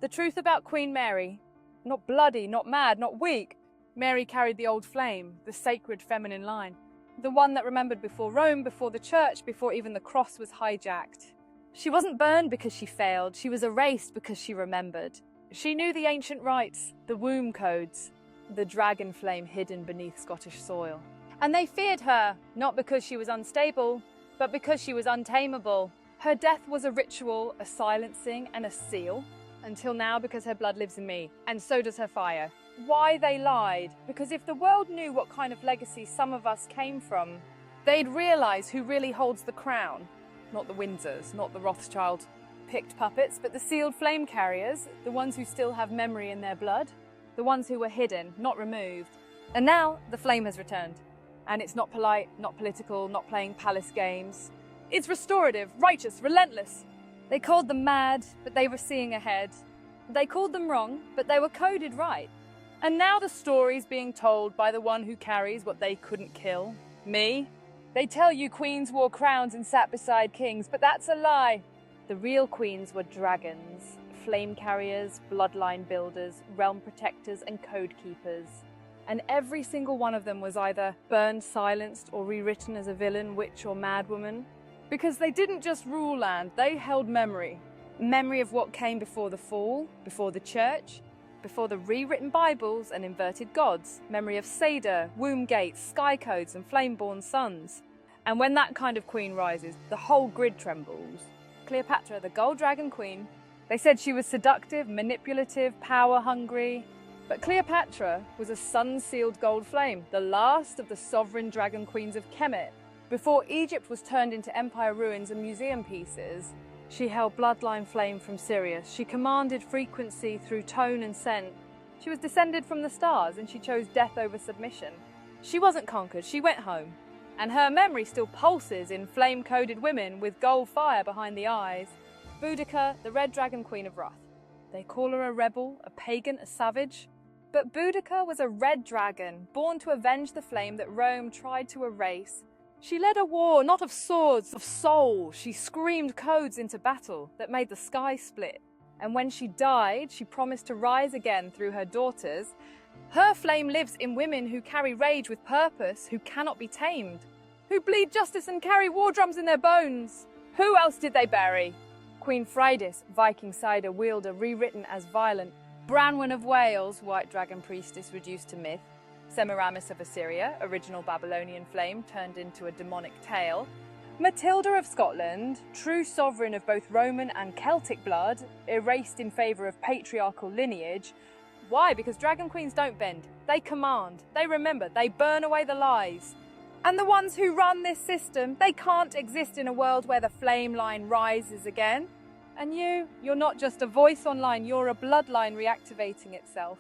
The truth about Queen Mary. Not bloody, not mad, not weak. Mary carried the old flame, the sacred feminine line. The one that remembered before Rome, before the church, before even the cross was hijacked. She wasn't burned because she failed. She was erased because she remembered. She knew the ancient rites, the womb codes, the dragon flame hidden beneath Scottish soil. And they feared her, not because she was unstable, but because she was untamable. Her death was a ritual, a silencing, and a seal. Until now, because her blood lives in me, and so does her fire. Why they lied? Because if the world knew what kind of legacy some of us came from, they'd realise who really holds the crown. Not the Windsors, not the Rothschild-picked puppets, but the sealed flame carriers, the ones who still have memory in their blood, the ones who were hidden, not removed. And now, the flame has returned. And it's not polite, not political, not playing palace games. It's restorative, righteous, relentless. They called them mad, but they were seeing ahead. They called them wrong, but they were coded right. And now the story's being told by the one who carries what they couldn't kill. Me. They tell you queens wore crowns and sat beside kings, but that's a lie. The real queens were dragons, flame carriers, bloodline builders, realm protectors, and code keepers. And every single one of them was either burned, silenced, or rewritten as a villain, witch, or madwoman. Because they didn't just rule land, they held memory. Memory of what came before the fall, before the church, before the rewritten Bibles and inverted gods. Memory of Seder, womb gates, sky codes, and flame-born sons. And when that kind of queen rises, the whole grid trembles. Cleopatra, the gold dragon queen, they said she was seductive, manipulative, power-hungry. But Cleopatra was a sun-sealed gold flame, the last of the sovereign dragon queens of Kemet. Before Egypt was turned into empire ruins and museum pieces, she held bloodline flame from Sirius. She commanded frequency through tone and scent. She was descended from the stars, and she chose death over submission. She wasn't conquered, she went home. And her memory still pulses in flame-coded women with gold fire behind the eyes. Boudica, the red dragon queen of wrath. They call her a rebel, a pagan, a savage. But Boudica was a red dragon, born to avenge the flame that Rome tried to erase. She led a war, not of swords, of soul. She screamed codes into battle that made the sky split. And when she died, she promised to rise again through her daughters. Her flame lives in women who carry rage with purpose, who cannot be tamed, who bleed justice and carry war drums in their bones. Who else did they bury? Queen Friday, Viking cider wielder, rewritten as violent. Branwen of Wales, white dragon priestess reduced to myth. Semiramis of Assyria, original Babylonian flame turned into a demonic tale. Matilda of Scotland, true sovereign of both Roman and Celtic blood, erased in favour of patriarchal lineage. Why? Because dragon queens don't bend. They command, they remember, they burn away the lies. And the ones who run this system, they can't exist in a world where the flame line rises again. And you're not just a voice online, you're a bloodline reactivating itself.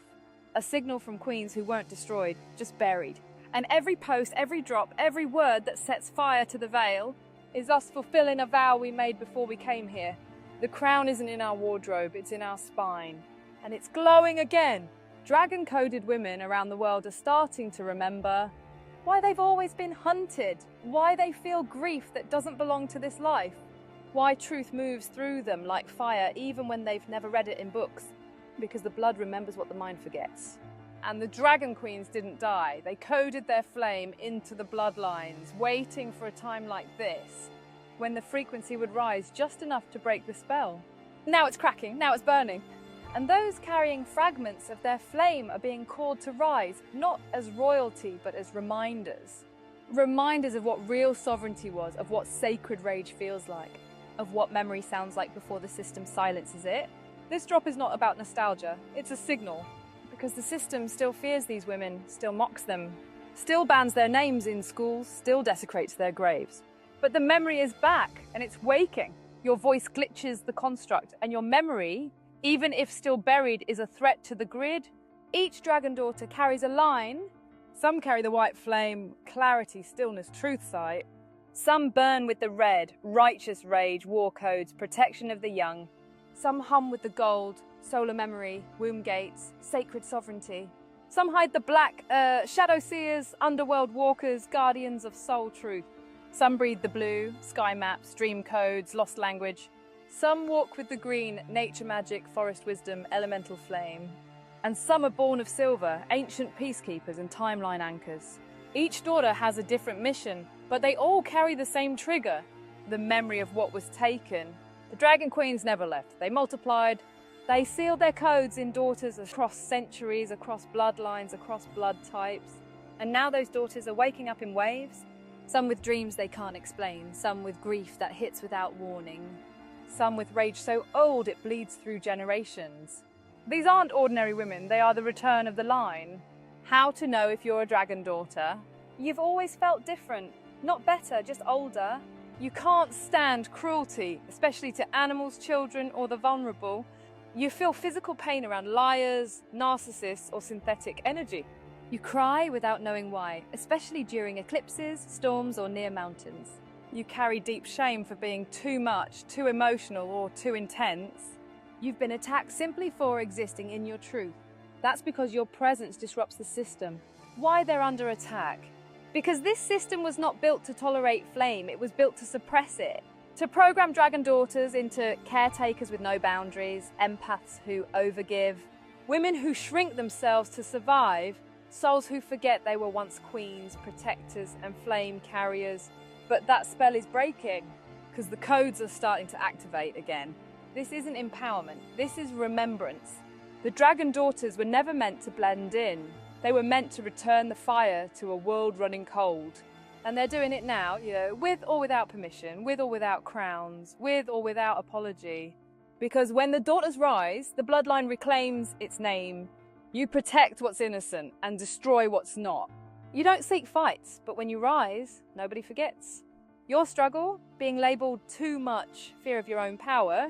A signal from queens who weren't destroyed, just buried. And every post, every drop, every word that sets fire to the veil is us fulfilling a vow we made before we came here. The crown isn't in our wardrobe, it's in our spine. And it's glowing again. Dragon-coded women around the world are starting to remember why they've always been hunted, why they feel grief that doesn't belong to this life, why truth moves through them like fire even when they've never read it in books. Because the blood remembers what the mind forgets. And the dragon queens didn't die. They coded their flame into the bloodlines, waiting for a time like this, when the frequency would rise just enough to break the spell. Now it's cracking, now it's burning. And those carrying fragments of their flame are being called to rise, not as royalty, but as reminders. Reminders of what real sovereignty was, of what sacred rage feels like, of what memory sounds like before the system silences it. This drop is not about nostalgia, it's a signal. Because the system still fears these women, still mocks them, still bans their names in schools, still desecrates their graves. But the memory is back, and it's waking. Your voice glitches the construct, and your memory, even if still buried, is a threat to the grid. Each dragon daughter carries a line. Some carry the white flame, clarity, stillness, truth sight. Some burn with the red, righteous rage, war codes, protection of the young. Some hum with the gold, solar memory, womb gates, sacred sovereignty. Some hide the black, shadow seers, underworld walkers, guardians of soul truth. Some breathe the blue, sky maps, dream codes, lost language. Some walk with the green, nature magic, forest wisdom, elemental flame. And some are born of silver, ancient peacekeepers and timeline anchors. Each daughter has a different mission, but they all carry the same trigger, the memory of what was taken. The Dragon Queens never left. They multiplied. They sealed their codes in daughters across centuries, across bloodlines, across blood types. And now those daughters are waking up in waves, some with dreams they can't explain, some with grief that hits without warning, some with rage so old it bleeds through generations. These aren't ordinary women, they are the return of the line. How to know if you're a dragon daughter? You've always felt different, not better, just older. You can't stand cruelty, especially to animals, children, or the vulnerable. You feel physical pain around liars, narcissists, or synthetic energy. You cry without knowing why, especially during eclipses, storms, or near mountains. You carry deep shame for being too much, too emotional, or too intense. You've been attacked simply for existing in your truth. That's because your presence disrupts the system. Why they're under attack? Because this system was not built to tolerate flame, it was built to suppress it. To program dragon daughters into caretakers with no boundaries, empaths who overgive, women who shrink themselves to survive, souls who forget they were once queens, protectors, and flame carriers. But that spell is breaking, because the codes are starting to activate again. This isn't empowerment, this is remembrance. The dragon daughters were never meant to blend in. They were meant to return the fire to a world running cold. And they're doing it now, with or without permission, with or without crowns, with or without apology. Because when the daughters rise, the bloodline reclaims its name. You protect what's innocent and destroy what's not. You don't seek fights, but when you rise, nobody forgets. Your struggle, being labelled too much, fear of your own power.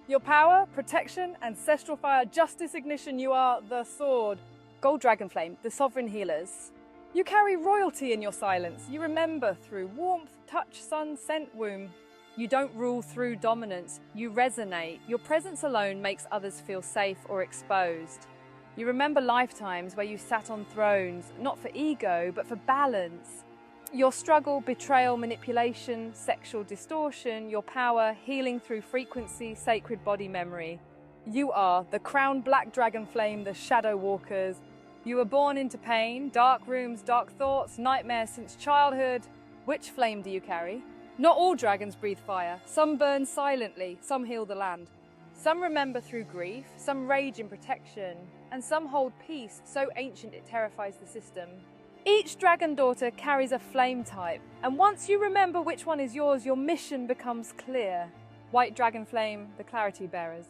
Your power, protection, ancestral fire, justice, ignition, you are the sword. Gold dragon flame, the sovereign healers. You carry royalty in your silence. You remember through warmth, touch, sun, scent, womb. You don't rule through dominance. You resonate. Your presence alone makes others feel safe or exposed. You remember lifetimes where you sat on thrones, not for ego, but for balance. Your struggle, betrayal, manipulation, sexual distortion, your power, healing through frequency, sacred body memory. You are the crowned black dragon flame, the shadow walkers. You were born into pain, dark rooms, dark thoughts, nightmares since childhood. Which flame do you carry? Not all dragons breathe fire. Some burn silently, some heal the land. Some remember through grief, some rage in protection, and some hold peace so ancient it terrifies the system. Each dragon daughter carries a flame type, and once you remember which one is yours, your mission becomes clear. White dragon flame, the clarity bearers.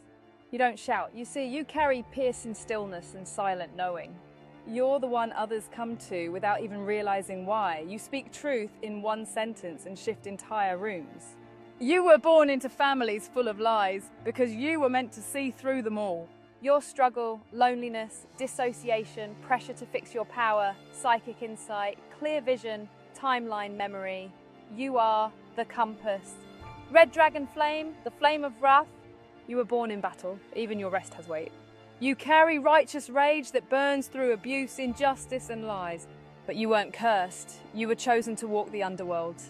You don't shout. You see, you carry piercing stillness and silent knowing. You're the one others come to without even realizing why. You speak truth in one sentence and shift entire rooms. You were born into families full of lies because you were meant to see through them all. Your struggle, loneliness, dissociation, pressure to fix your power, psychic insight, clear vision, timeline memory. You are the compass. Red dragon flame, the flame of wrath. You were born in battle, even your rest has weight. You carry righteous rage that burns through abuse, injustice, and lies. But you weren't cursed. You were chosen to walk the underworld.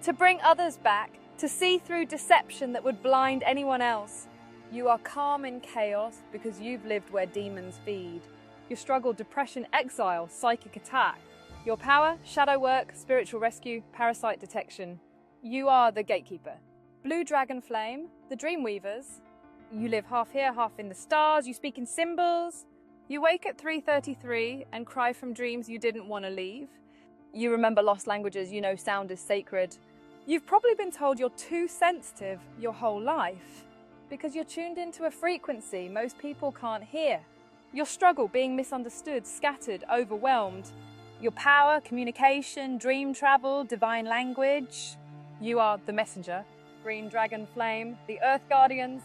To bring others back, to see through deception that would blind anyone else. You are calm in chaos because you've lived where demons feed. Your struggle, depression, exile, psychic attack. Your power, shadow work, spiritual rescue, parasite detection. You are the gatekeeper. Blue dragon flame, the dream weavers. You live half here, half in the stars. You speak in symbols. You wake at 3:33 and cry from dreams you didn't want to leave. You remember lost languages, you know sound is sacred. You've probably been told you're too sensitive your whole life because you're tuned into a frequency most people can't hear. Your struggle, being misunderstood, scattered, overwhelmed. Your power, communication, dream travel, divine language. You are the messenger, green dragon flame, the earth guardians.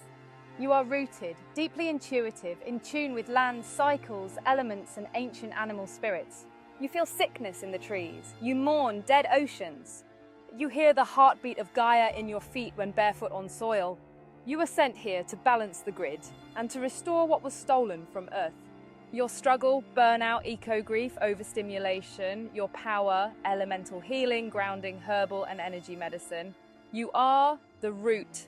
You are rooted, deeply intuitive, in tune with land cycles, elements, and ancient animal spirits. You feel sickness in the trees. You mourn dead oceans. You hear the heartbeat of Gaia in your feet when barefoot on soil. You were sent here to balance the grid and to restore what was stolen from Earth. Your struggle, burnout, eco-grief, overstimulation. Your power, elemental healing, grounding, herbal, and energy medicine. You are the root.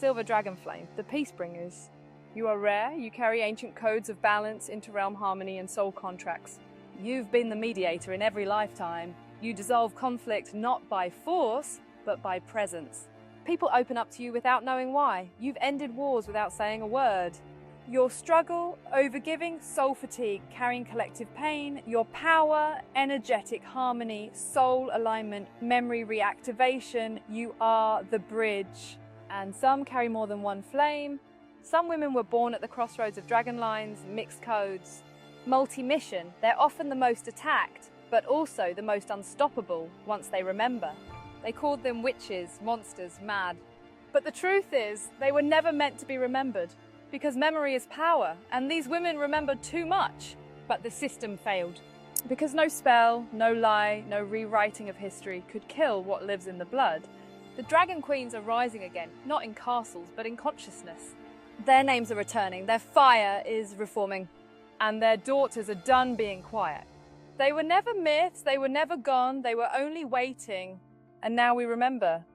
silver dragon flame, the peace bringers. You are rare, you carry ancient codes of balance, inter-realm harmony, and soul contracts. You've been the mediator in every lifetime. You dissolve conflict not by force, but by presence. People open up to you without knowing why. You've ended wars without saying a word. Your struggle, overgiving, soul fatigue, carrying collective pain, your power, energetic harmony, soul alignment, memory reactivation, you are the bridge. And some carry more than one flame. Some women were born at the crossroads of dragon lines, mixed codes. Multi-mission, they're often the most attacked, but also the most unstoppable once they remember. They called them witches, monsters, mad. But the truth is, they were never meant to be remembered, because memory is power, and these women remembered too much. But the system failed. Because no spell, no lie, no rewriting of history could kill what lives in the blood, the Dragon Queens are rising again, not in castles, but in consciousness. Their names are returning, their fire is reforming, and their daughters are done being quiet. They were never myths, they were never gone, they were only waiting, and now we remember.